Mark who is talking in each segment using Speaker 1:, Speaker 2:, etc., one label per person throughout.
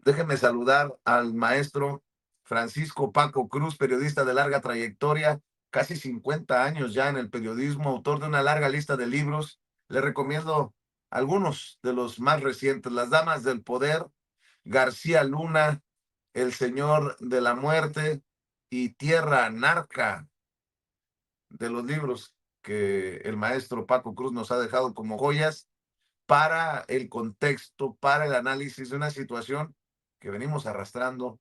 Speaker 1: Déjenme saludar al maestro Francisco Paco Cruz, periodista de larga trayectoria, casi 50 años ya en el periodismo, autor de una larga lista de libros. Le recomiendo algunos de los más recientes: Las Damas del Poder, García Luna, El Señor de la Muerte y Tierra Narca, de los libros que el maestro Paco Cruz nos ha dejado como joyas para el contexto, para el análisis de una situación que venimos arrastrando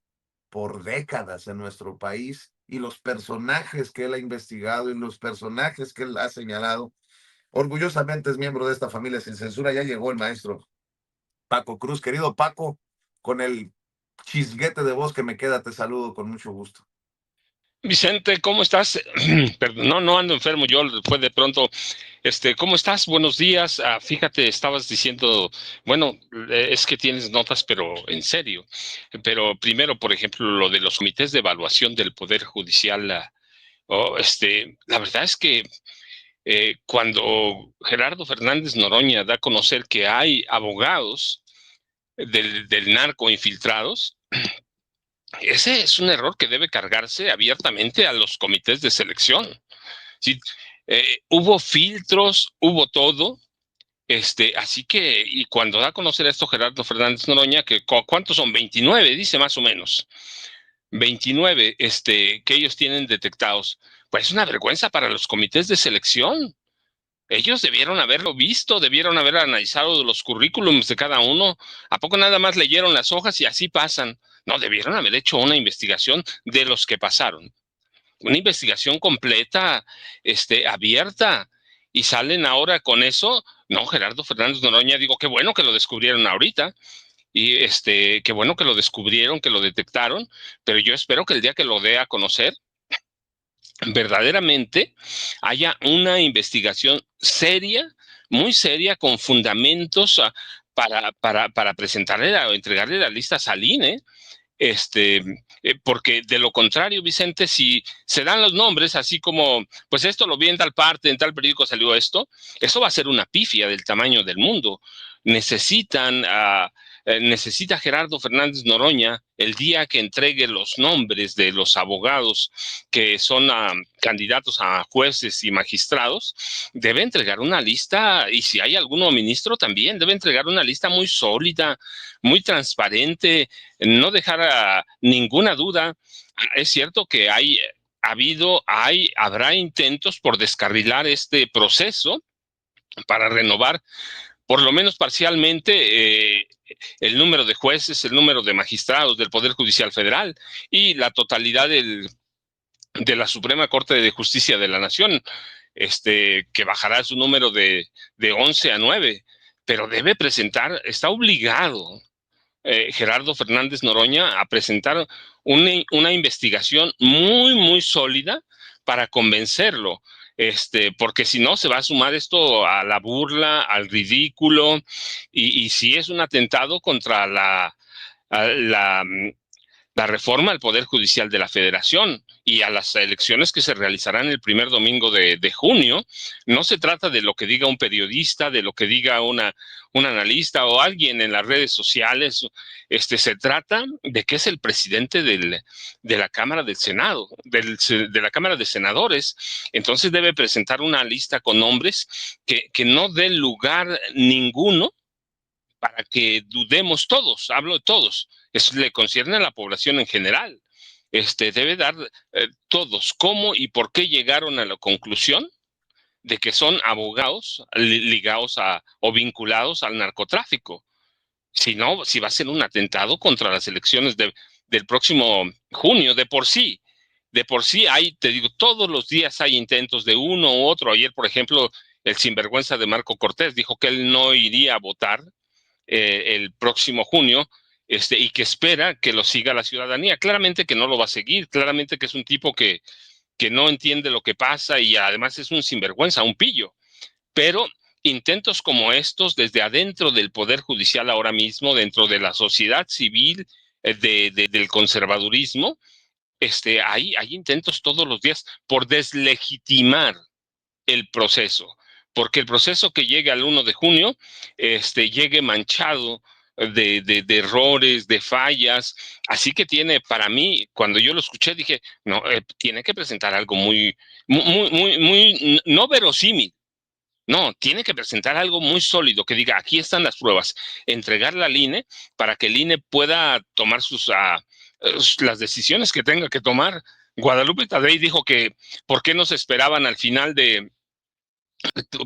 Speaker 1: por décadas en nuestro país, y los personajes que él ha investigado y los personajes que él ha señalado. Orgullosamente es miembro de esta familia sin censura. Ya llegó el maestro Paco Cruz. Querido Paco, con el chisguete de voz que me queda, te saludo con mucho gusto.
Speaker 2: Vicente, ¿cómo estás? Perdón, no ando enfermo, yo fue de pronto. ¿Cómo estás? Buenos días. Fíjate, estabas diciendo, bueno, es que tienes notas, pero en serio. Pero primero, por ejemplo, lo de los comités de evaluación del Poder Judicial. La verdad es que cuando Gerardo Fernández Noroña da a conocer que hay abogados del narco infiltrados, ese es un error que debe cargarse abiertamente a los comités de selección. Sí, hubo filtros, hubo todo. Así que, y cuando da a conocer esto Gerardo Fernández Noroña, que ¿cuántos son? 29, dice más o menos. 29, que ellos tienen detectados. Pues es una vergüenza para los comités de selección. Ellos debieron haberlo visto, debieron haber analizado los currículums de cada uno. ¿A poco nada más leyeron las hojas y así pasan? No, debieron haber hecho una investigación de los que pasaron. Una investigación completa, abierta. Y salen ahora con eso. No, Gerardo Fernández Noroña, digo, qué bueno que lo descubrieron ahorita. Y qué bueno que lo descubrieron, que lo detectaron. Pero yo espero que el día que lo dé a conocer, verdaderamente haya una investigación seria, muy seria, con fundamentos para presentarle o entregarle las listas al INE. Porque de lo contrario, Vicente, si se dan los nombres así como, pues esto lo vi en tal parte, en tal periódico salió esto, eso va a ser una pifia del tamaño del mundo. Necesitan necesita Gerardo Fernández Noroña, el día que entregue los nombres de los abogados que son candidatos a jueces y magistrados, debe entregar una lista, y si hay alguno ministro también, debe entregar una lista muy sólida, muy transparente, no dejar ninguna duda. Es cierto que habrá intentos por descarrilar este proceso para renovar, por lo menos parcialmente, el número de jueces, el número de magistrados del Poder Judicial Federal y la totalidad de la Suprema Corte de Justicia de la Nación, que bajará su número de 11 a 9, pero debe presentar, está obligado Gerardo Fernández Noroña a presentar una investigación muy, muy sólida para convencerlo, porque si no se va a sumar esto a la burla, al ridículo, y si es un atentado contra la la reforma al Poder Judicial de la Federación y a las elecciones que se realizarán el primer domingo de junio. No se trata de lo que diga un periodista, de lo que diga un analista o alguien en las redes sociales. Se trata de que es el presidente de la Cámara del Senado, de la Cámara de Senadores. Entonces debe presentar una lista con nombres que no dé lugar ninguno para que dudemos todos, hablo de todos, eso le concierne a la población en general. Debe dar todos cómo y por qué llegaron a la conclusión de que son abogados ligados o vinculados al narcotráfico. Si no, si va a ser un atentado contra las elecciones del próximo junio, de por sí hay, te digo, todos los días hay intentos de uno u otro. Ayer, por ejemplo, el sinvergüenza de Marco Cortés dijo que él no iría a votar el próximo junio, y que espera que lo siga la ciudadanía. Claramente que no lo va a seguir, claramente que es un tipo que no entiende lo que pasa y además es un sinvergüenza, un pillo. Pero intentos como estos desde adentro del Poder Judicial ahora mismo, dentro de la sociedad civil, del conservadurismo, hay intentos todos los días por deslegitimar el proceso, porque el proceso que llegue al 1 de junio llegue manchado de errores, de fallas. Así que tiene, para mí, cuando yo lo escuché, dije, no, tiene que presentar algo muy, no verosímil. No, tiene que presentar algo muy sólido que diga, aquí están las pruebas, entregarla al INE para que el INE pueda tomar las decisiones que tenga que tomar. Guadalupe Tadei dijo que por qué no se esperaban al final de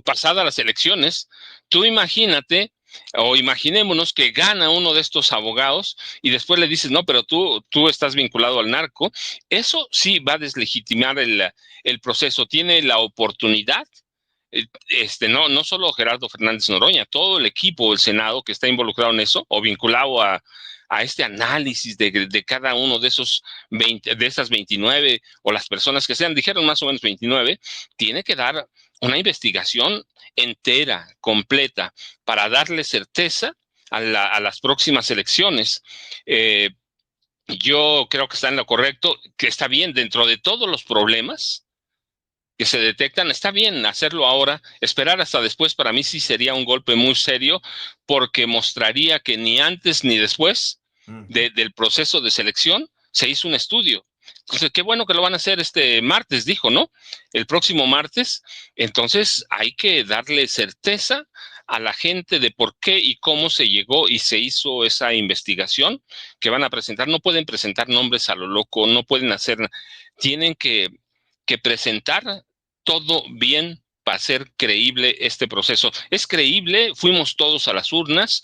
Speaker 2: pasadas las elecciones. Tú imagínate o imaginémonos que gana uno de estos abogados y después le dices, no, pero tú estás vinculado al narco. Eso sí va a deslegitimar el proceso. Tiene la oportunidad, no solo Gerardo Fernández Noroña, todo el equipo del Senado que está involucrado en eso o vinculado a este análisis de cada uno de esos 20, de esas 29 o las personas que sean, dijeron más o menos 29, tiene que dar una investigación entera, completa, para darle certeza a las próximas elecciones. Yo creo que está en lo correcto, que está bien dentro de todos los problemas que se detectan, está bien hacerlo ahora, esperar hasta después para mí sí sería un golpe muy serio porque mostraría que ni antes ni después del proceso de selección se hizo un estudio. Entonces, qué bueno que lo van a hacer este martes, dijo, ¿no? El próximo martes. Entonces, hay que darle certeza a la gente de por qué y cómo se llegó y se hizo esa investigación que van a presentar. No pueden presentar nombres a lo loco, no pueden hacer, tienen que presentar todo bien para ser creíble este proceso. ¿Es creíble? Fuimos todos a las urnas,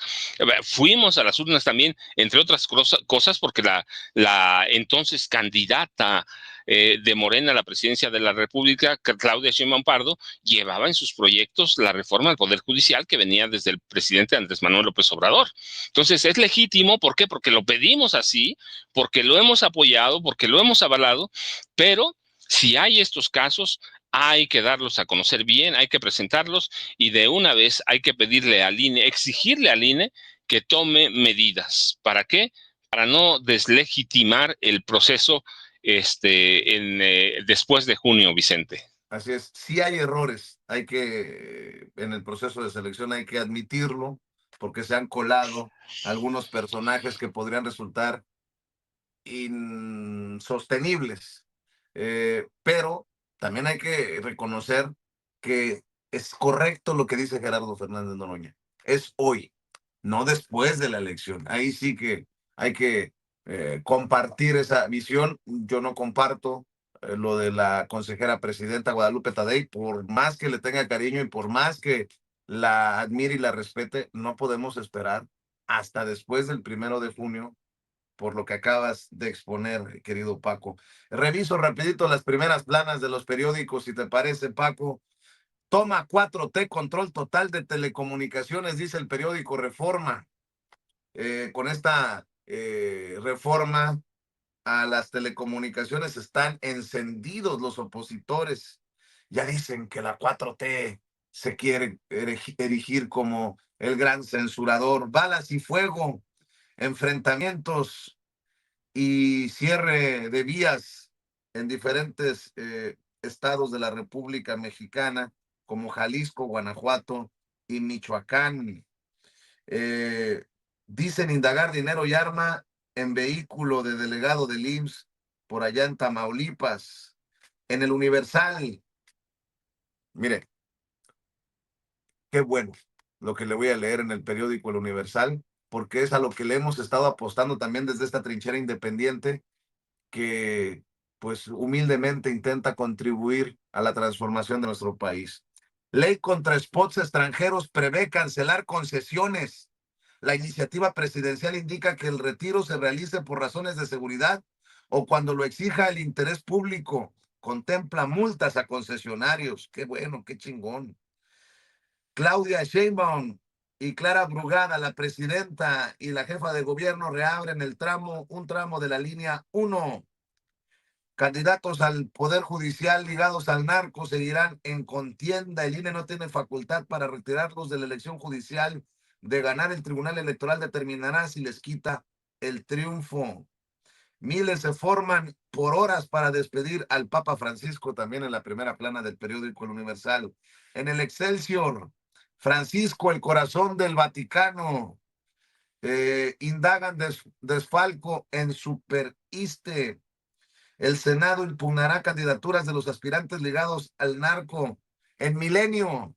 Speaker 2: fuimos a las urnas también, entre otras cosas, porque la entonces candidata de Morena a la presidencia de la República, Claudia Sheinbaum Pardo, llevaba en sus proyectos la reforma al Poder Judicial que venía desde el presidente Andrés Manuel López Obrador. Entonces, es legítimo, ¿por qué? Porque lo pedimos así, porque lo hemos apoyado, porque lo hemos avalado, pero si hay estos casos, hay que darlos a conocer bien, hay que presentarlos y de una vez hay que pedirle al INE, exigirle al INE que tome medidas. ¿Para qué? Para no deslegitimar el proceso después de junio, Vicente.
Speaker 1: Así es, sí hay errores, en el proceso de selección hay que admitirlo, porque se han colado algunos personajes que podrían resultar insostenibles. Pero también hay que reconocer que es correcto lo que dice Gerardo Fernández Noroña. Es hoy, no después de la elección. Ahí sí que hay que compartir esa visión. Yo no comparto lo de la consejera presidenta Guadalupe Tadei, por más que le tenga cariño y por más que la admire y la respete, no podemos esperar hasta después del 1 de junio por lo que acabas de exponer, querido Paco. Reviso rapidito las primeras planas de los periódicos, si te parece, Paco. Toma 4T, control total de telecomunicaciones, dice el periódico Reforma. Con esta reforma a las telecomunicaciones están encendidos los opositores. Ya dicen que la 4T se quiere erigir como el gran censurador. Balas y fuego, enfrentamientos y cierre de vías en diferentes estados de la República Mexicana, como Jalisco, Guanajuato y Michoacán. Eh, Dicen indagar dinero y arma en vehículo de delegado del IMSS por allá en Tamaulipas. En el Universal, mire, qué bueno lo que le voy a leer en el periódico El Universal, porque es a lo que le hemos estado apostando también desde esta trinchera independiente que pues humildemente intenta contribuir a la transformación de nuestro país. Ley contra spots extranjeros prevé cancelar concesiones. La iniciativa presidencial indica que el retiro se realice por razones de seguridad o cuando lo exija el interés público. Contempla multas a concesionarios. Qué bueno, qué chingón. Claudia Sheinbaum y Clara Brugada, la presidenta y la jefa de gobierno, reabren un tramo de la línea 1. Candidatos al Poder Judicial ligados al narco seguirán en contienda. El INE no tiene facultad para retirarlos de la elección judicial. De ganar, el Tribunal Electoral determinará si les quita el triunfo. Miles se forman por horas para despedir al Papa Francisco, también en la primera plana del periódico El Universal. En el Excelsior, Francisco, el corazón del Vaticano. Indagan desfalco en Superiste. El Senado impugnará candidaturas de los aspirantes ligados al narco. En Milenio,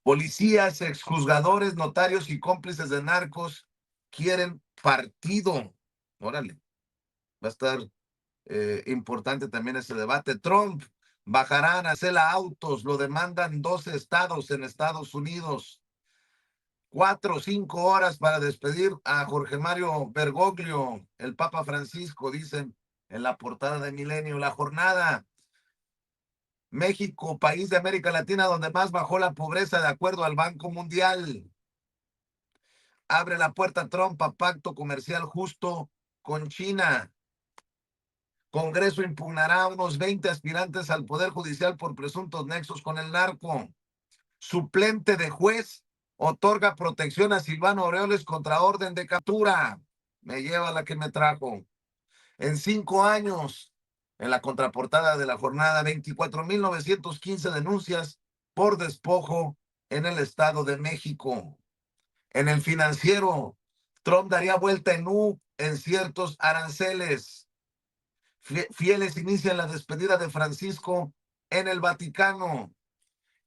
Speaker 1: policías, exjuzgadores, notarios y cómplices de narcos quieren partido. Órale, va a estar importante también ese debate. Trump bajará arancel a autos, lo demandan 12 estados en Estados Unidos. 4 o 5 horas para despedir a Jorge Mario Bergoglio, el Papa Francisco, dicen en la portada de Milenio. La jornada, México, país de América Latina donde más bajó la pobreza de acuerdo al Banco Mundial. Abre la puerta Trump a pacto comercial justo con China. Congreso impugnará a unos 20 aspirantes al Poder Judicial por presuntos nexos con el narco. Suplente de juez otorga protección a Silvano Aureoles contra orden de captura. Me lleva la que me trajo. En 5 años, en la contraportada de la jornada, 24,915 denuncias por despojo en el Estado de México. En el Financiero, Trump daría vuelta en U en ciertos aranceles. Fieles inician la despedida de Francisco en el Vaticano.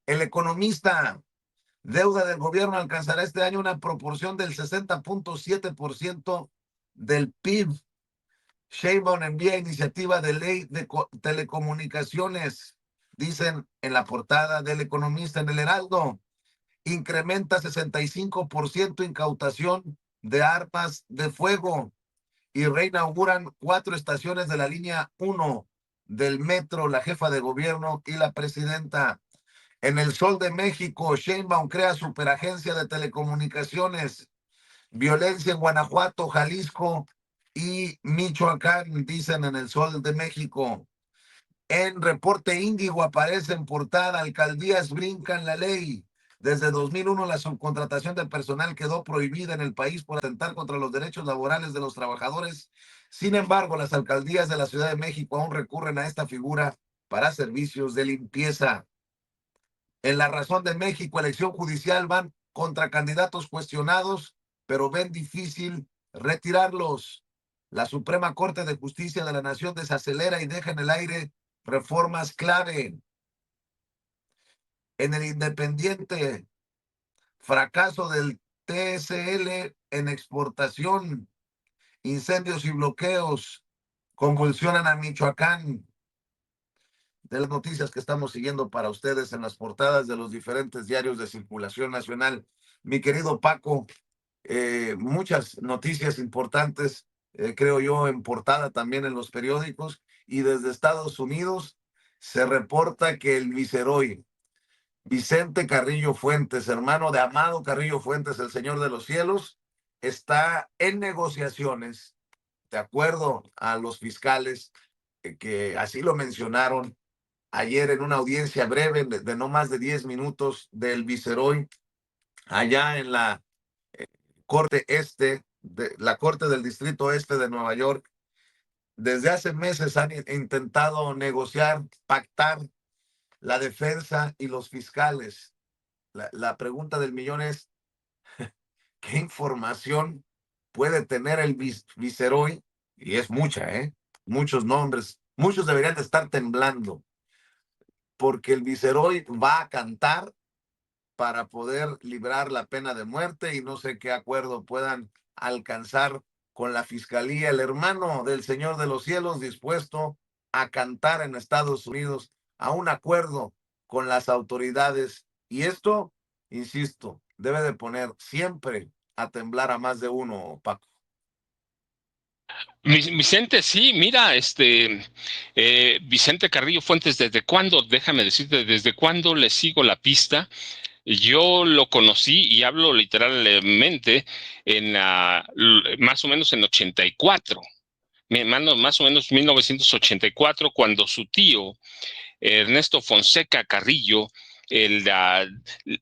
Speaker 1: El Economista, deuda del gobierno alcanzará este año una proporción del 60.7% del PIB. Sheinbaum envía iniciativa de ley de telecomunicaciones, dicen en la portada del Economista. En el Heraldo, incrementa 65% incautación de armas de fuego y reinauguran 4 estaciones de la línea 1 del metro, la jefa de gobierno y la presidenta. En el Sol de México, Sheinbaum crea superagencia de telecomunicaciones. Violencia en Guanajuato, Jalisco y Michoacán, dicen en el Sol de México. En Reporte Índigo aparece en portada, alcaldías brincan la ley. Desde 2001 la subcontratación de personal quedó prohibida en el país por atentar contra los derechos laborales de los trabajadores. Sin embargo, las alcaldías de la Ciudad de México aún recurren a esta figura para servicios de limpieza. En La Razón de México, elección judicial, van contra candidatos cuestionados, pero ven difícil retirarlos. La Suprema Corte de Justicia de la Nación desacelera y deja en el aire reformas clave. En el Independiente, fracaso del TSL en exportación, incendios y bloqueos convulsionan a Michoacán. De las noticias que estamos siguiendo para ustedes en las portadas de los diferentes diarios de circulación nacional. Mi querido Paco, muchas noticias importantes, creo yo, en portada también en los periódicos, y desde Estados Unidos se reporta que el viceroy Vicente Carrillo Fuentes, hermano de Amado Carrillo Fuentes, el Señor de los Cielos, está en negociaciones, de acuerdo a los fiscales, que así lo mencionaron ayer en una audiencia breve de no más de 10 minutos del viceroy allá en la Corte Este, la Corte del Distrito Este de Nueva York. Desde hace meses han intentado negociar, pactar la defensa y los fiscales. La pregunta del millón es, ¿qué información puede tener el viceroy? Y es mucha, muchos nombres, muchos deberían de estar temblando, porque el viceroy va a cantar para poder librar la pena de muerte y no sé qué acuerdo puedan alcanzar con la fiscalía. El hermano del Señor de los Cielos dispuesto a cantar en Estados Unidos a un acuerdo con las autoridades. Y esto, insisto, debe de poner siempre a temblar a más de uno, Paco.
Speaker 2: Vicente, sí, mira, Vicente Carrillo Fuentes, ¿desde cuándo? Déjame decirte, ¿desde cuándo le sigo la pista? Yo lo conocí, y hablo literalmente, en más o menos en 84, más o menos 1984, cuando su tío, Ernesto Fonseca Carrillo,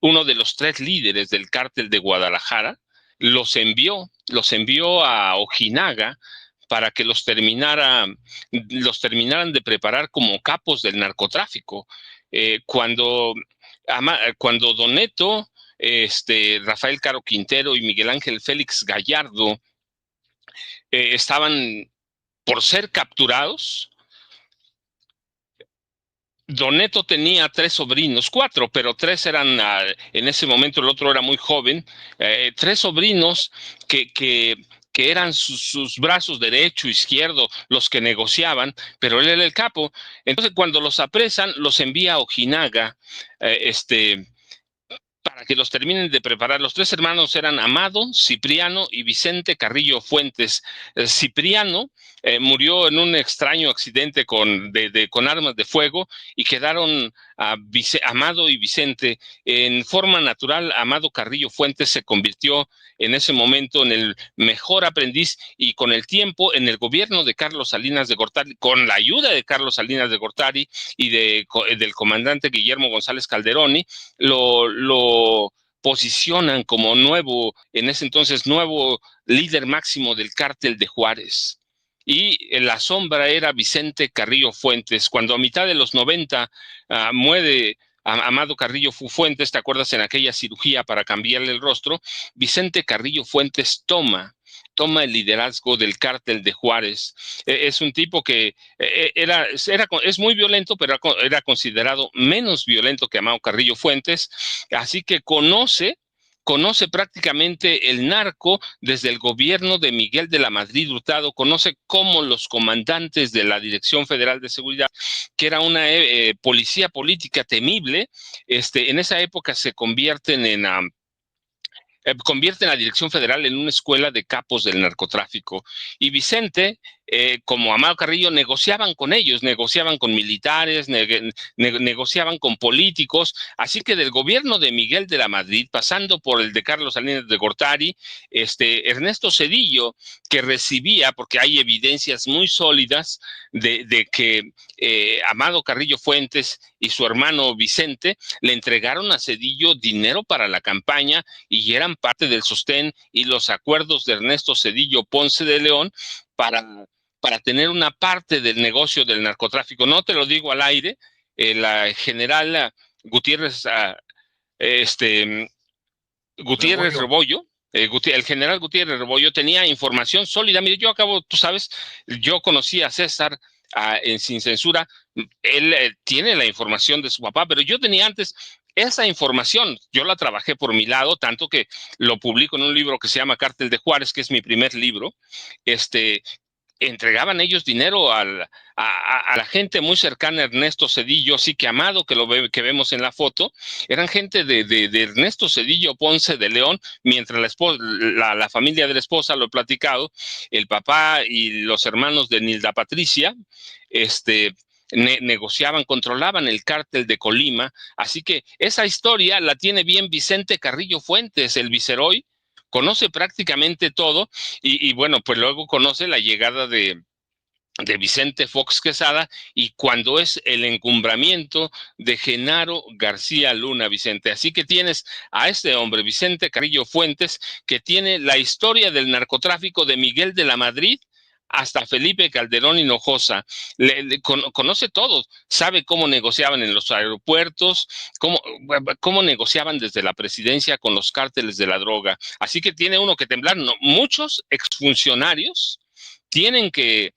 Speaker 2: uno de los 3 líderes del cártel de Guadalajara, los envió a Ojinaga para que los terminaran de preparar como capos del narcotráfico. Cuando Don Neto Rafael Caro Quintero y Miguel Ángel Félix Gallardo, estaban por ser capturados. Doneto tenía 3 sobrinos, 4, pero 3 eran, en ese momento el otro era muy joven, 3 sobrinos que eran sus brazos derecho, izquierdo, los que negociaban, pero él era el capo. Entonces, cuando los apresan, los envía a Ojinaga, para que los terminen de preparar. Los 3 hermanos eran Amado, Cipriano y Vicente Carrillo Fuentes. Cipriano murió en un extraño accidente con armas de fuego y quedaron Amado y Vicente. En forma natural, Amado Carrillo Fuentes se convirtió en ese momento en el mejor aprendiz y con el tiempo en el gobierno de Carlos Salinas de Gortari, con la ayuda de Carlos Salinas de Gortari y del comandante Guillermo González Calderoni, lo posicionan como nuevo, en ese entonces, nuevo líder máximo del cártel de Juárez. Y en la sombra era Vicente Carrillo Fuentes. Cuando a mitad de los 90 muere Amado Carrillo Fuentes, ¿te acuerdas en aquella cirugía para cambiarle el rostro? Vicente Carrillo Fuentes toma el liderazgo del cártel de Juárez. Es un tipo que es muy violento, pero era considerado menos violento que Amado Carrillo Fuentes, así que conoce prácticamente el narco desde el gobierno de Miguel de la Madrid Hurtado, conoce cómo los comandantes de la Dirección Federal de Seguridad, que era una policía política temible, en esa época se convierten la Dirección Federal en una escuela de capos del narcotráfico. Y Vicente, como Amado Carrillo, negociaban con ellos, negociaban con militares, negociaban con políticos. Así que del gobierno de Miguel de la Madrid, pasando por el de Carlos Salinas de Gortari, Ernesto Zedillo, que recibía, porque hay evidencias muy sólidas de que Amado Carrillo Fuentes y su hermano Vicente le entregaron a Zedillo dinero para la campaña y eran parte del sostén y los acuerdos de Ernesto Zedillo Ponce de León para tener una parte del negocio del narcotráfico. No te lo digo al aire, la general Gutiérrez, Gutiérrez Rebollo, el general Gutiérrez Rebollo tenía información sólida. Mire, tú sabes, yo conocí a César Sin Censura, él tiene la información de su papá, pero yo tenía antes esa información, yo la trabajé por mi lado, tanto que lo publico en un libro que se llama Cártel de Juárez, que es mi primer libro. Entregaban ellos dinero a la gente muy cercana a Ernesto Zedillo, sí que Amado, que vemos en la foto, eran gente de Ernesto Zedillo Ponce de León, mientras la familia de la esposa, lo he platicado, el papá y los hermanos de Nilda Patricia, negociaban, controlaban el cártel de Colima. Así que esa historia la tiene bien Vicente Carrillo Fuentes, el viceroy, conoce prácticamente todo y bueno, pues luego conoce la llegada de Vicente Fox Quesada y cuando es el encumbramiento de Genaro García Luna, Vicente. Así que tienes a este hombre, Vicente Carrillo Fuentes, que tiene la historia del narcotráfico de Miguel de la Madrid hasta Felipe Calderón Hinojosa. Conoce todo, sabe cómo negociaban en los aeropuertos, cómo negociaban desde la presidencia con los cárteles de la droga. Así que tiene uno que temblar. No, muchos exfuncionarios tienen que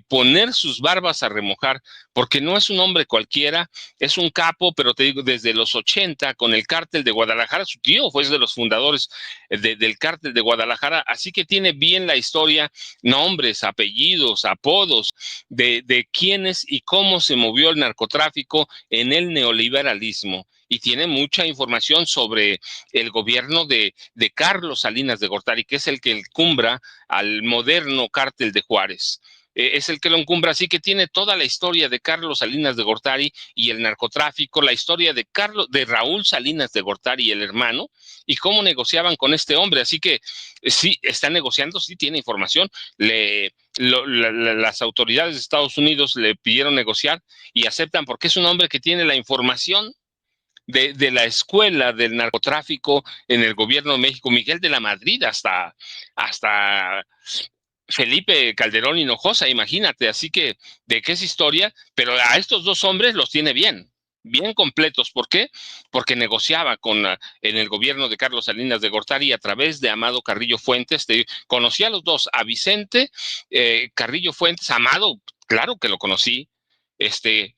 Speaker 2: poner sus barbas a remojar, porque no es un hombre cualquiera, es un capo, pero te digo, desde los 80 con el cártel de Guadalajara, su tío fue de los fundadores del cártel de Guadalajara, así que tiene bien la historia, nombres, apellidos, apodos, de quiénes y cómo se movió el narcotráfico en el neoliberalismo. Y tiene mucha información sobre el gobierno de Carlos Salinas de Gortari, que es el que encumbra al moderno cártel de Juárez. Es el que lo encumbra, así que tiene toda la historia de Carlos Salinas de Gortari y el narcotráfico, la historia de Raúl Salinas de Gortari y el hermano, y cómo negociaban con este hombre. Así que sí, está negociando, sí tiene información. Las autoridades de Estados Unidos le pidieron negociar y aceptan porque es un hombre que tiene la información de la escuela del narcotráfico en el gobierno de México, Miguel de la Madrid, hasta Felipe Calderón Hinojosa, imagínate. Así que, ¿de qué es historia? Pero a estos dos hombres los tiene bien. bien completos. ¿Por qué? Porque negociaba en el gobierno de Carlos Salinas de Gortari a través de Amado Carrillo Fuentes. Conocía a los dos, a Vicente Carrillo Fuentes, Amado, claro que lo conocí, que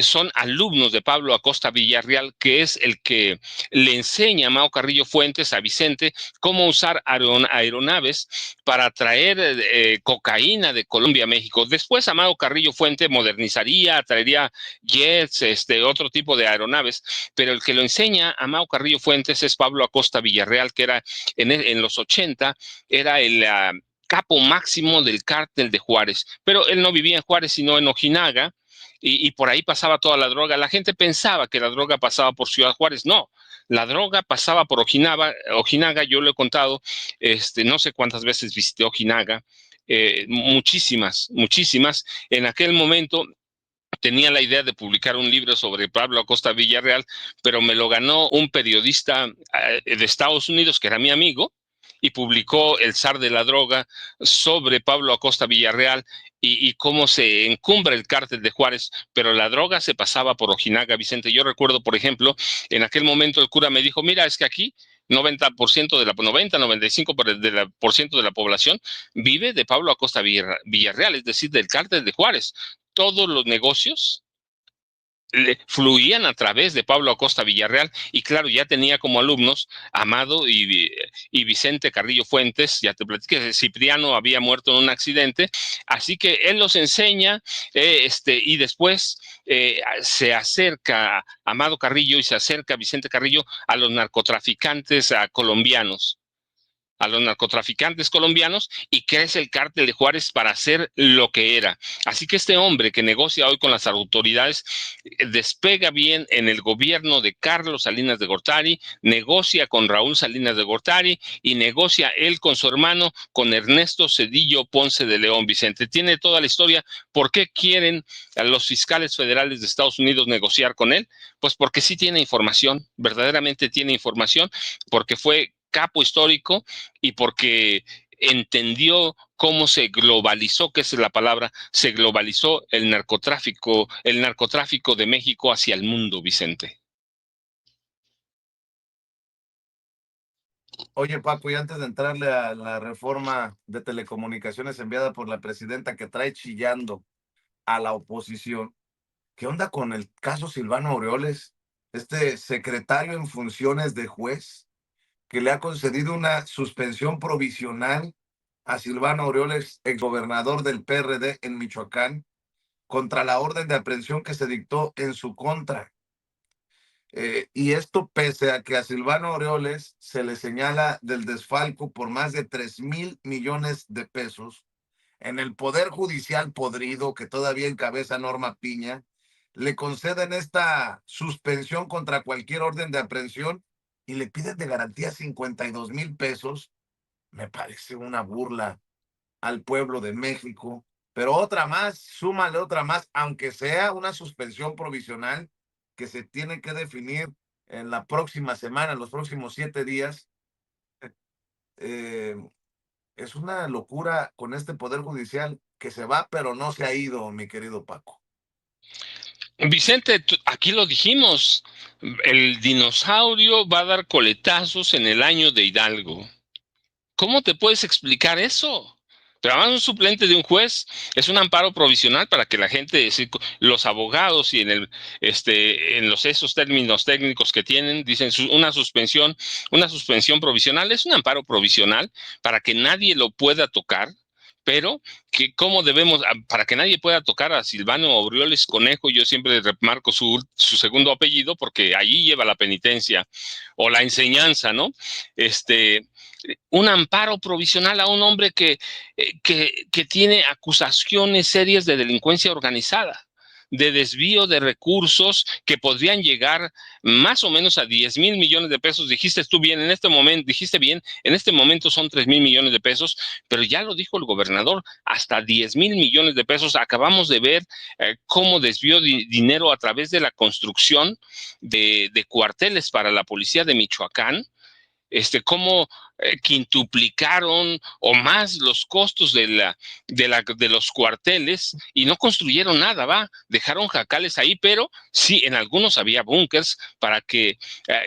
Speaker 2: son alumnos de Pablo Acosta Villarreal, que es el que le enseña a Amado Carrillo Fuentes, a Vicente, cómo usar aeronaves para traer cocaína de Colombia a México. Después Amado Carrillo Fuentes modernizaría, traería jets, otro tipo de aeronaves, pero el que lo enseña a Amado Carrillo Fuentes es Pablo Acosta Villarreal, que era en los 80, era el capo máximo del cártel de Juárez, pero él no vivía en Juárez, sino en Ojinaga, y por ahí pasaba toda la droga. La gente pensaba que la droga pasaba por Ciudad Juárez. No, la droga pasaba por Ojinaga. Yo lo he contado, no sé cuántas veces visité Ojinaga, muchísimas, muchísimas. En aquel momento tenía la idea de publicar un libro sobre Pablo Acosta Villarreal, pero me lo ganó un periodista de Estados Unidos que era mi amigo, y publicó El zar de la droga sobre Pablo Acosta Villarreal y cómo se encumbra el cártel de Juárez, pero la droga se pasaba por Ojinaga, Vicente. Yo recuerdo, por ejemplo, en aquel momento el cura me dijo, mira, es que aquí 90% de la 95% de la población vive de Pablo Acosta Villarreal, es decir, del cártel de Juárez. Todos los negocios fluían a través de Pablo Acosta Villarreal, y claro, ya tenía como alumnos Amado y Vicente Carrillo Fuentes. Ya te platiqué, Cipriano había muerto en un accidente, así que él los enseña, y después se acerca Amado Carrillo y se acerca Vicente Carrillo a los narcotraficantes colombianos, y crece el cártel de Juárez para ser lo que era. Así que este hombre que negocia hoy con las autoridades despega bien en el gobierno de Carlos Salinas de Gortari, negocia con Raúl Salinas de Gortari y negocia él con su hermano, con Ernesto Zedillo Ponce de León. Vicente tiene toda la historia. ¿Por qué quieren a los fiscales federales de Estados Unidos negociar con él? Pues porque sí tiene información, verdaderamente tiene información, porque fue capo histórico y porque entendió cómo se globalizó, que es la palabra, se globalizó el narcotráfico de México hacia el mundo, Vicente.
Speaker 1: Oye, Paco, y antes de entrarle a la reforma de telecomunicaciones enviada por la presidenta que trae chillando a la oposición, ¿qué onda con el caso Silvano Aureoles, este secretario en funciones de juez, que le ha concedido una suspensión provisional a Silvano Aureoles, exgobernador del PRD en Michoacán, contra la orden de aprehensión que se dictó en su contra? Y esto pese a que a Silvano Aureoles se le señala del desfalco por más de 3,000 millones de pesos en el Poder Judicial podrido que todavía encabeza Norma Piña. Le conceden esta suspensión contra cualquier orden de aprehensión y le piden de garantía 52,000 pesos. Me parece una burla al pueblo de México. Pero otra más, súmale otra más, aunque sea una suspensión provisional que se tiene que definir en la próxima semana, en los próximos 7 días. Eh, es una locura con este Poder Judicial que se va, pero no se ha ido, mi querido Paco.
Speaker 2: Vicente, aquí lo dijimos, el dinosaurio va a dar coletazos en el año de Hidalgo. ¿Cómo te puedes explicar eso? Pero además un suplente de un juez es un amparo provisional para que la gente, los abogados y en los esos términos técnicos que tienen, dicen una suspensión provisional es un amparo provisional para que nadie lo pueda tocar, pero que cómo debemos, para que nadie pueda tocar a Silvano Aureoles Conejo. Yo siempre remarco su segundo apellido porque allí lleva la penitencia o la enseñanza, ¿no? Un amparo provisional a un hombre que tiene acusaciones serias de delincuencia organizada, de desvío de recursos que podrían llegar más o menos a 10,000 millones de pesos. Dijiste tú bien, dijiste bien, en este momento son 3,000 millones de pesos, pero ya lo dijo el gobernador, hasta 10,000 millones de pesos. Acabamos de ver cómo desvió dinero a través de la construcción de cuarteles para la policía de Michoacán, cómo quintuplicaron o más los costos de los cuarteles y no construyeron nada, va, dejaron jacales ahí, pero sí, en algunos había búnkers para que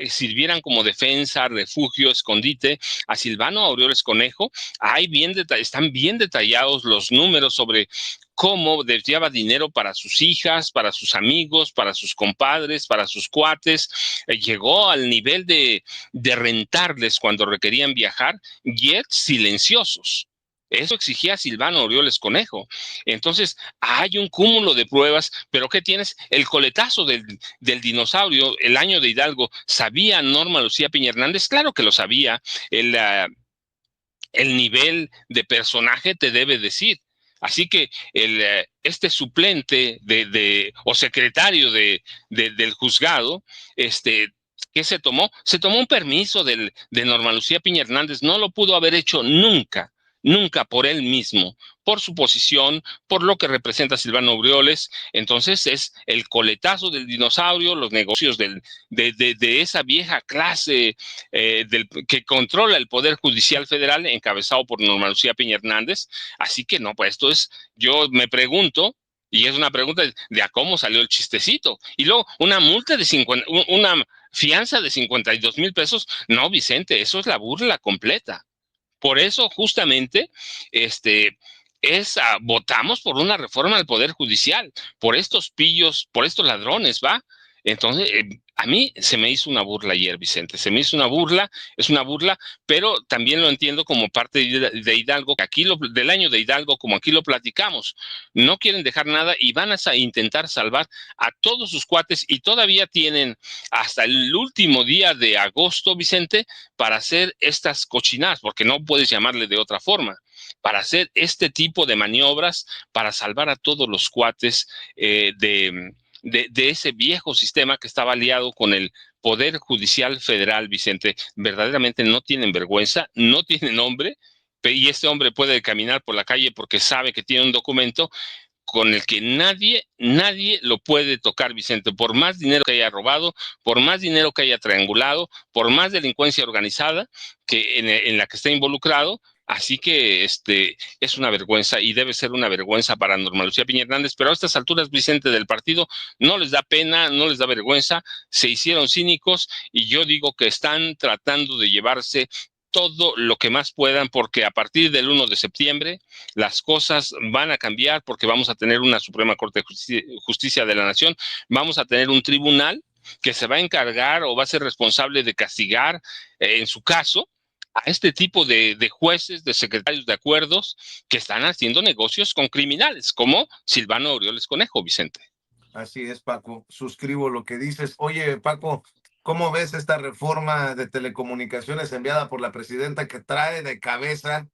Speaker 2: sirvieran como defensa, refugio, escondite. A Silvano Aureoles Conejo, están bien detallados los números sobre cómo desviaba dinero para sus hijas, para sus amigos, para sus compadres, para sus cuates. Llegó al nivel de rentarles cuando requerían viajar jets silenciosos. Eso exigía Silvano Aureoles Conejo. Entonces, hay un cúmulo de pruebas, pero ¿qué tienes? El coletazo del dinosaurio, el año de Hidalgo, ¿sabía Norma Lucía Piña Hernández? Claro que lo sabía. El nivel de personaje te debe decir. Así que este suplente o secretario del juzgado, ¿qué se tomó? Se tomó un permiso de Norma Lucía Piña Hernández, no lo pudo haber hecho nunca, nunca por él mismo, por su posición, por lo que representa Silvano Aureoles. Entonces es el coletazo del dinosaurio, los negocios de esa vieja clase que controla el Poder Judicial Federal, encabezado por Norma Lucía Piña Hernández. Así que no, pues esto es, yo me pregunto, y es una pregunta de a cómo salió el chistecito. Y luego, una multa de 50, una fianza de 52,000 pesos. No, Vicente, eso es la burla completa. Por eso, justamente, votamos por una reforma del Poder Judicial, por estos pillos, por estos ladrones, ¿va? Entonces, a mí se me hizo una burla ayer, Vicente, se me hizo una burla, es una burla, pero también lo entiendo como parte de Hidalgo, que aquí del año de Hidalgo, como aquí lo platicamos, no quieren dejar nada y van a intentar salvar a todos sus cuates y todavía tienen hasta el último día de agosto, Vicente, para hacer estas cochinadas, porque no puedes llamarle de otra forma, para hacer este tipo de maniobras para salvar a todos los cuates de ese viejo sistema que estaba aliado con el Poder Judicial Federal, Vicente. Verdaderamente no tienen vergüenza, no tienen nombre, y este hombre puede caminar por la calle porque sabe que tiene un documento con el que nadie lo puede tocar, Vicente, por más dinero que haya robado, por más dinero que haya triangulado, por más delincuencia organizada en la que está involucrado. Así que es una vergüenza y debe ser una vergüenza para Norma Lucía Piña Hernández, pero a estas alturas, Vicente, del partido, no les da pena, no les da vergüenza, se hicieron cínicos y yo digo que están tratando de llevarse todo lo que más puedan, porque a partir del 1 de septiembre las cosas van a cambiar, porque vamos a tener una Suprema Corte de Justicia de la Nación, vamos a tener un tribunal que se va a encargar o va a ser responsable de castigar, en su caso, a este tipo de jueces, de secretarios de acuerdos que están haciendo negocios con criminales, como Silvano Aureoles Conejo, Vicente.
Speaker 1: Así es, Paco. Suscribo lo que dices. Oye, Paco, ¿cómo ves esta reforma de telecomunicaciones enviada por la presidenta que trae de cabeza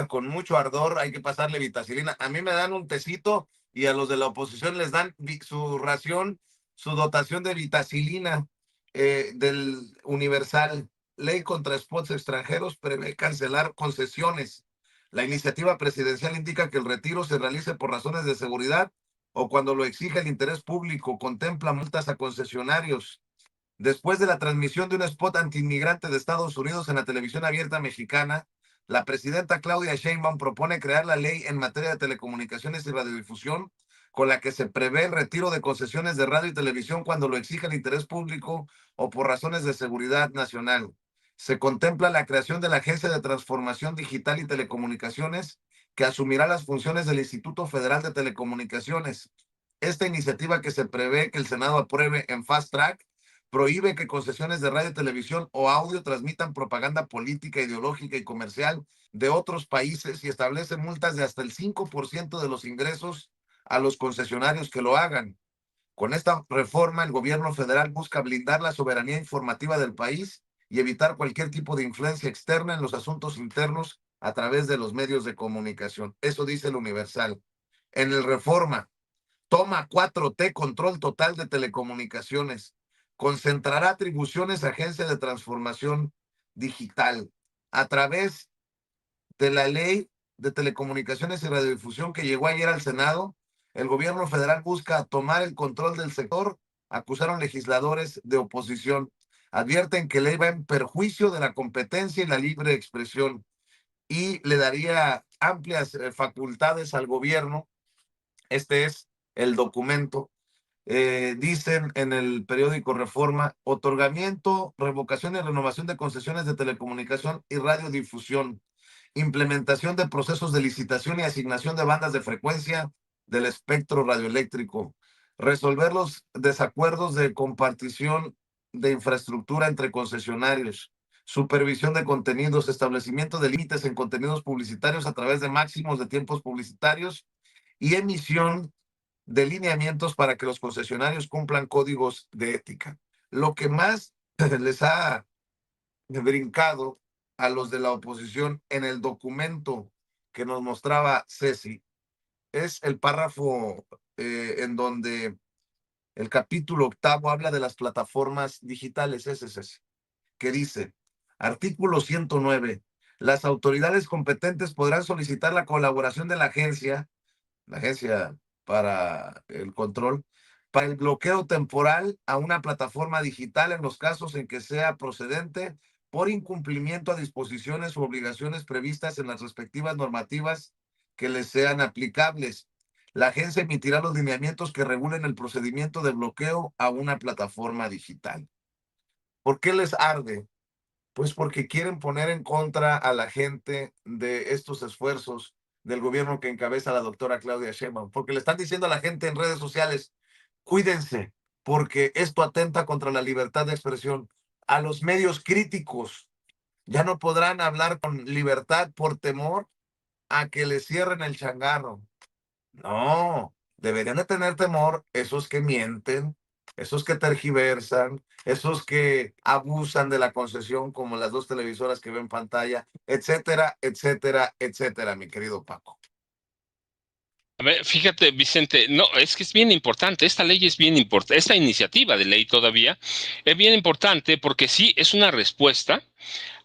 Speaker 1: con mucho ardor? Hay que pasarle vitacilina. A mí me dan un tecito y a los de la oposición les dan su ración, su dotación de vitacilina del Universal. Ley contra spots extranjeros prevé cancelar concesiones. La iniciativa presidencial indica que el retiro se realice por razones de seguridad o cuando lo exige el interés público. Contempla multas a concesionarios. Después de la transmisión de un spot antiinmigrante de Estados Unidos en la televisión abierta mexicana, la presidenta Claudia Sheinbaum propone crear la ley en materia de telecomunicaciones y radiodifusión, con la que se prevé el retiro de concesiones de radio y televisión cuando lo exige el interés público o por razones de seguridad nacional. Se contempla la creación de la Agencia de Transformación Digital y Telecomunicaciones, que asumirá las funciones del Instituto Federal de Telecomunicaciones. Esta iniciativa, que se prevé que el Senado apruebe en fast track, prohíbe que concesiones de radio, televisión o audio transmitan propaganda política, ideológica y comercial de otros países y establece multas de hasta el 5% de los ingresos a los concesionarios que lo hagan. Con esta reforma, el gobierno federal busca blindar la soberanía informativa del país y evitar cualquier tipo de influencia externa en los asuntos internos a través de los medios de comunicación. Eso dice el Universal. En el Reforma, toma 4T, control total de telecomunicaciones. Concentrará atribuciones a Agencia de Transformación Digital. A través de la Ley de Telecomunicaciones y Radiodifusión que llegó ayer al Senado, el gobierno federal busca tomar el control del sector, acusaron legisladores de oposición. Advierten que ley va en perjuicio de la competencia y la libre expresión y le daría amplias facultades al gobierno. Este es el documento. Dicen en el periódico Reforma: otorgamiento, revocación y renovación de concesiones de telecomunicación y radiodifusión, implementación de procesos de licitación y asignación de bandas de frecuencia del espectro radioeléctrico, resolver los desacuerdos de compartición de infraestructura entre concesionarios, supervisión de contenidos, establecimiento de límites en contenidos publicitarios a través de máximos de tiempos publicitarios y emisión de lineamientos para que los concesionarios cumplan códigos de ética. Lo que más les ha brincado a los de la oposición en el documento que nos mostraba Ceci es el párrafo en donde el capítulo 8 habla de las plataformas digitales, ese, que dice, artículo 109, las autoridades competentes podrán solicitar la colaboración de la agencia para el control, para el bloqueo temporal a una plataforma digital en los casos en que sea procedente por incumplimiento a disposiciones u obligaciones previstas en las respectivas normativas que les sean aplicables. La agencia emitirá los lineamientos que regulen el procedimiento de bloqueo a una plataforma digital. ¿Por qué les arde? Pues porque quieren poner en contra a la gente de estos esfuerzos del gobierno que encabeza la doctora Claudia Sheinbaum, porque le están diciendo a la gente en redes sociales, cuídense, porque esto atenta contra la libertad de expresión. A los medios críticos ya no podrán hablar con libertad por temor a que les cierren el changarro. No, deberían de tener temor esos que mienten, esos que tergiversan, esos que abusan de la concesión, como las dos televisoras que ven en pantalla, etcétera, etcétera, etcétera, mi querido Paco.
Speaker 2: A ver, fíjate, Vicente, no, es que es bien importante, esta ley es bien importante, esta iniciativa de ley todavía es bien importante porque sí es una respuesta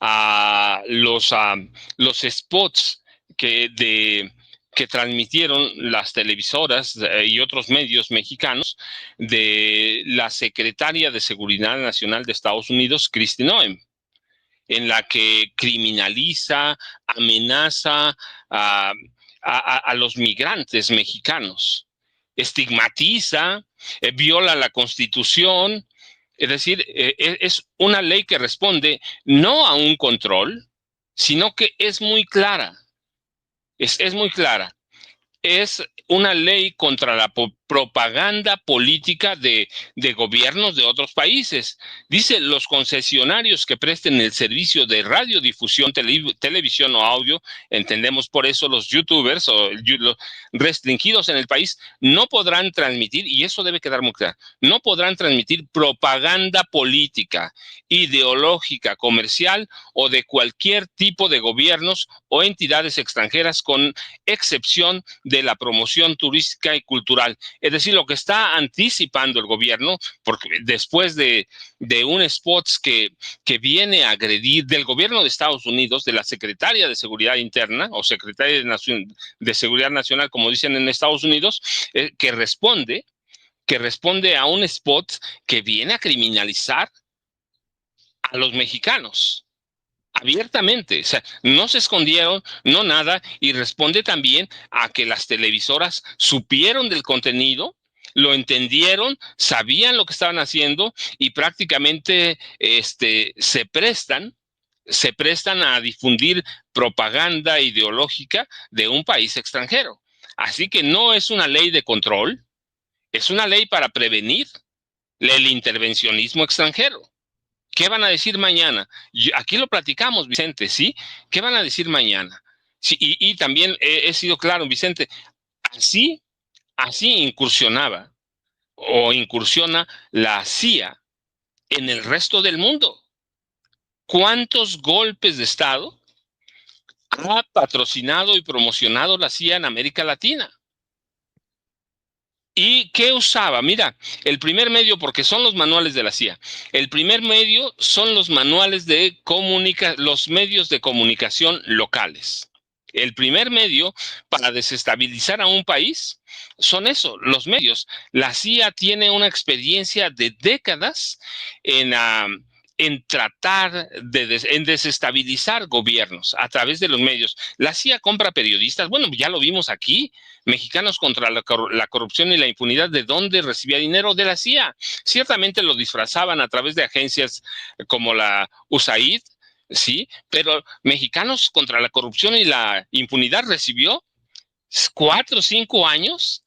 Speaker 2: a los spots que transmitieron las televisoras y otros medios mexicanos de la secretaria de Seguridad Nacional de Estados Unidos, Kristi Noem, en la que criminaliza, amenaza a los migrantes mexicanos, estigmatiza, viola la Constitución. Es decir, es una ley que responde no a un control, sino que es muy clara. Es muy clara. Es una ley contra la propaganda política de gobiernos de otros países. Dice, los concesionarios que presten el servicio de radiodifusión, televisión o audio, entendemos por eso los youtubers o los restringidos en el país, no podrán transmitir, y eso debe quedar muy claro, no podrán transmitir propaganda política, ideológica, comercial o de cualquier tipo de gobiernos o entidades extranjeras, con excepción de la promoción turística y cultural. Es decir, lo que está anticipando el gobierno, porque después de un spot que viene a agredir del gobierno de Estados Unidos, de la secretaria de Seguridad Interna o secretaria de Seguridad Nacional, como dicen en Estados Unidos, que responde a un spot que viene a criminalizar a los mexicanos abiertamente. O sea, no se escondieron, no nada, y responde también a que las televisoras supieron del contenido, lo entendieron, sabían lo que estaban haciendo y prácticamente se prestan a difundir propaganda ideológica de un país extranjero. Así que no es una ley de control, es una ley para prevenir el intervencionismo extranjero. ¿Qué van a decir mañana? Aquí lo platicamos, Vicente, ¿sí? ¿Qué van a decir mañana? Sí, y también he sido claro, Vicente, así incursionaba o incursiona la CIA en el resto del mundo. ¿Cuántos golpes de Estado ha patrocinado y promocionado la CIA en América Latina? ¿Y qué usaba? Mira, el primer medio, porque son los manuales de la CIA, el primer medio son los manuales de los medios de comunicación locales. El primer medio para desestabilizar a un país son eso, los medios. La CIA tiene una experiencia de décadas en en tratar en desestabilizar gobiernos a través de los medios. La CIA compra periodistas, bueno, ya lo vimos aquí, Mexicanos contra la corrupción y la impunidad. ¿De dónde recibía dinero? De la CIA. Ciertamente lo disfrazaban a través de agencias como la USAID, sí, pero Mexicanos contra la corrupción y la impunidad recibió 4 o 5 años,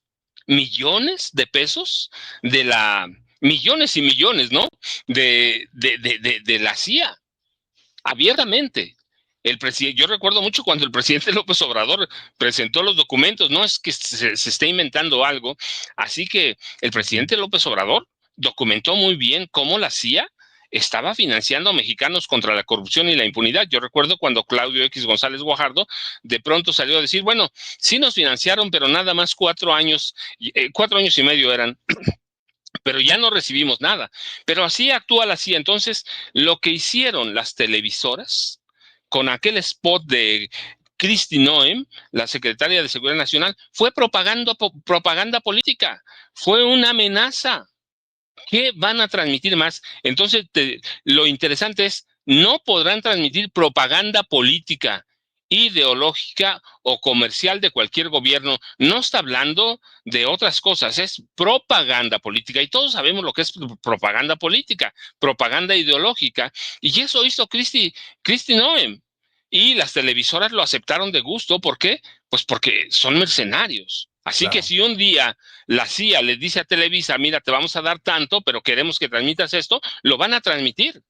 Speaker 2: millones de pesos de millones y millones, ¿no? De la CIA, abiertamente. Yo recuerdo mucho cuando el presidente López Obrador presentó los documentos, no es que se esté inventando algo, así que el presidente López Obrador documentó muy bien cómo la CIA estaba financiando a mexicanos contra la corrupción y la impunidad. Yo recuerdo cuando Claudio X González Guajardo de pronto salió a decir, bueno, sí nos financiaron, pero nada más 4 años, 4 años y medio eran, pero ya no recibimos nada. Pero así actúa la CIA. Entonces, lo que hicieron las televisoras con aquel spot de Kristi Noem, la secretaria de Seguridad Nacional, fue propaganda política, fue una amenaza. ¿Qué van a transmitir más? Entonces, lo interesante es, no podrán transmitir propaganda política, ideológica o comercial de cualquier gobierno. No está hablando de otras cosas, es propaganda política. Y todos sabemos lo que es propaganda política, propaganda ideológica. Y eso hizo Kristi Noem. Y las televisoras lo aceptaron de gusto. ¿Por qué? Pues porque son mercenarios. Así que si un día la CIA le dice a Televisa, mira, te vamos a dar tanto, pero queremos que transmitas esto, lo van a transmitir.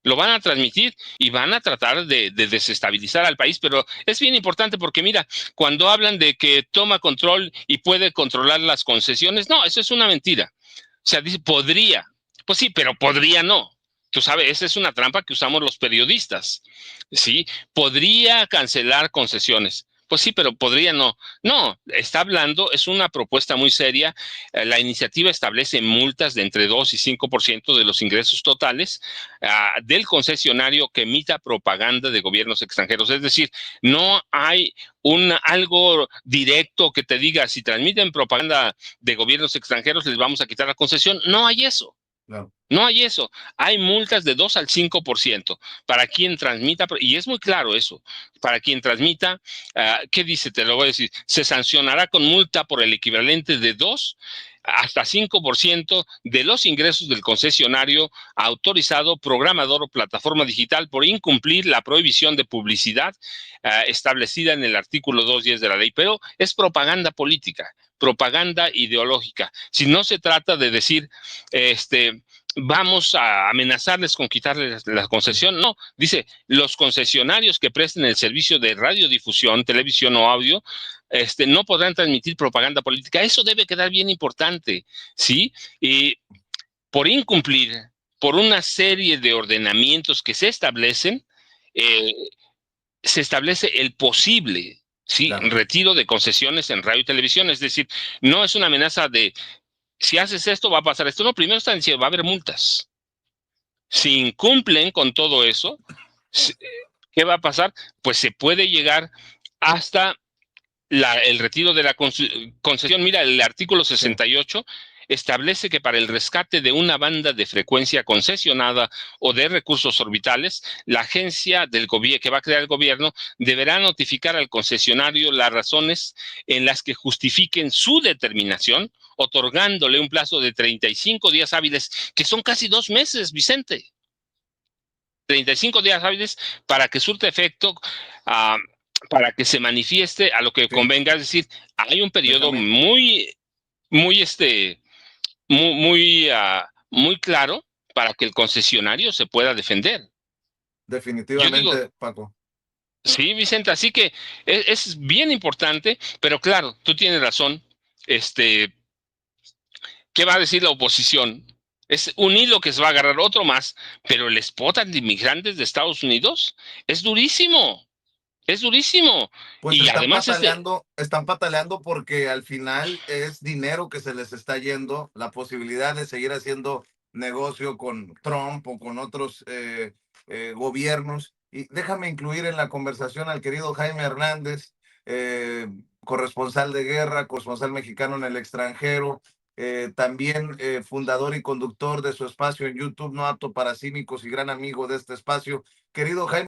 Speaker 2: Lo van a transmitir y van a tratar de desestabilizar al país, pero es bien importante porque mira, cuando hablan de que toma control y puede controlar las concesiones, no, eso es una mentira. O sea, dice, podría. Pues sí, pero podría no. Tú sabes, esa es una trampa que usamos los periodistas. ¿Sí? Podría cancelar concesiones. Pues sí, pero podría no. No, está hablando, es una propuesta muy seria. La iniciativa establece multas de entre 2 y 5% de los ingresos totales del concesionario que emita propaganda de gobiernos extranjeros. Es decir, no hay algo directo que te diga, si transmiten propaganda de gobiernos extranjeros, les vamos a quitar la concesión. No hay eso. No. No hay eso. Hay multas de 2 al 5% para quien transmita, y es muy claro eso, para quien transmita, ¿qué dice? Te lo voy a decir, se sancionará con multa por el equivalente de 2 hasta 5% de los ingresos del concesionario autorizado, programador o plataforma digital por incumplir la prohibición de publicidad establecida en el artículo 210 de la ley. Pero es propaganda política, propaganda ideológica. Si no se trata de decir, vamos a amenazarles con quitarles la concesión. No, dice, los concesionarios que presten el servicio de radiodifusión, televisión o audio, no podrán transmitir propaganda política. Eso debe quedar bien importante, ¿sí? Y por incumplir, por una serie de ordenamientos que se establecen, se establece el posible, ¿sí? Claro. Retiro de concesiones en radio y televisión. Es decir, no es una amenaza de si haces esto, va a pasar esto. No, primero están diciendo, va a haber multas. Si incumplen con todo eso, ¿qué va a pasar? Pues se puede llegar hasta el retiro de la concesión. Mira, el artículo 68 establece que para el rescate de una banda de frecuencia concesionada o de recursos orbitales, la agencia del gobierno que va a crear el gobierno deberá notificar al concesionario las razones en las que justifiquen su determinación, otorgándole un plazo de 35 días hábiles, que son casi 2 meses, Vicente. 35 días hábiles para que surta efecto, para que se manifieste a lo que convenga. Es decir, hay un periodo muy claro para que el concesionario se pueda defender.
Speaker 1: Definitivamente, Paco.
Speaker 2: Sí, Vicente, así que es bien importante, pero claro, tú tienes razón. ¿Qué va a decir la oposición? Es un hilo que se va a agarrar otro más, pero el spot anti-inmigrantes de Estados Unidos es durísimo. Es durísimo.
Speaker 1: Pues y además están pataleando porque al final es dinero que se les está yendo, la posibilidad de seguir haciendo negocio con Trump o con otros gobiernos. Y déjame incluir en la conversación al querido Jaime Hernández, corresponsal de guerra, corresponsal mexicano en el extranjero, también fundador y conductor de su espacio en YouTube, No Apto para Cínicos y gran amigo de este espacio. Querido Jaime.